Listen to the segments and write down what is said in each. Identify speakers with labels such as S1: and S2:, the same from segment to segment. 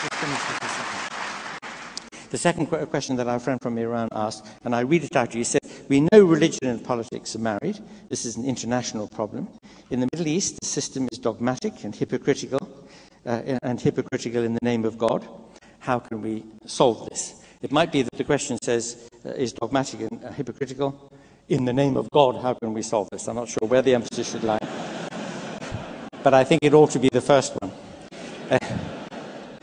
S1: just finish with the second. The second question that our friend from Iran asked, and I read it out to you, he said, we know religion and politics are married. This is an international problem. In the Middle East, the system is dogmatic and hypocritical in the name of God. How can we solve this? It might be that the question says, is dogmatic and hypocritical in the name of God. How can we solve this? I'm not sure where the emphasis should lie. But I think it ought to be the first one.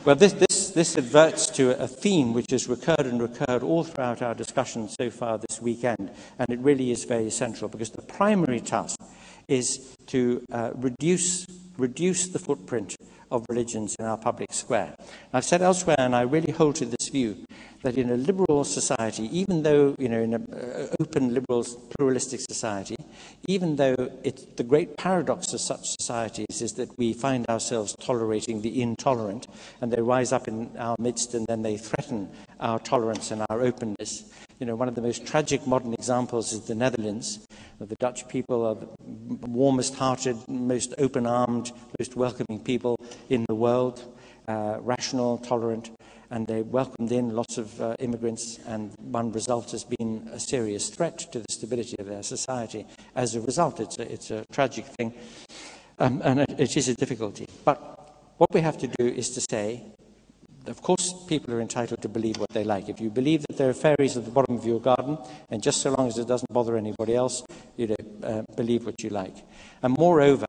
S1: Well, this adverts to a theme which has recurred and recurred all throughout our discussion so far this weekend, and it really is very central, because the primary task is to reduce the footprint of religions in our public square. I've said elsewhere, and I really hold to this view, that in a liberal society, even though, in an open, liberal, pluralistic society, even though the great paradox of such societies is that we find ourselves tolerating the intolerant, and they rise up in our midst and then they threaten our tolerance and our openness. One of the most tragic modern examples is the Netherlands. The Dutch people are the warmest-hearted, most open-armed, most welcoming people in the world, rational, tolerant, and they welcomed in lots of immigrants, and one result has been a serious threat to the stability of their society. As a result, it's a tragic thing, and it is a difficulty. But what we have to do is to say, of course, people are entitled to believe what they like. If you believe that there are fairies at the bottom of your garden, and just so long as it doesn't bother anybody else, believe what you like. And moreover,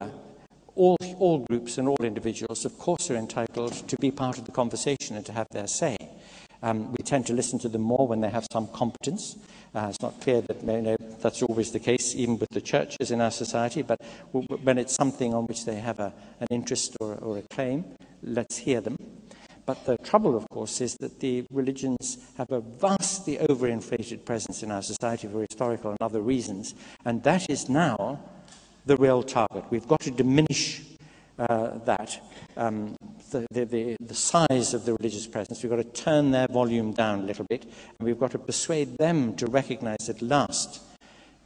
S1: all groups and all individuals, of course, are entitled to be part of the conversation and to have their say. We tend to listen to them more when they have some competence. It's not clear that that's always the case, even with the churches in our society, but when it's something on which they have an interest or a claim, let's hear them. But the trouble, of course, is that the religions have a vastly overinflated presence in our society for historical and other reasons, and that is now the real target. We've got to diminish the size of the religious presence. We've got to turn their volume down a little bit, and we've got to persuade them to recognize at last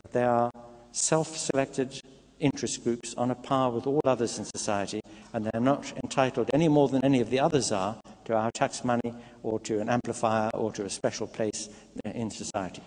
S1: that they are self-selected interest groups on a par with all others in society, and they're not entitled any more than any of the others are to our tax money or to an amplifier or to a special place in society.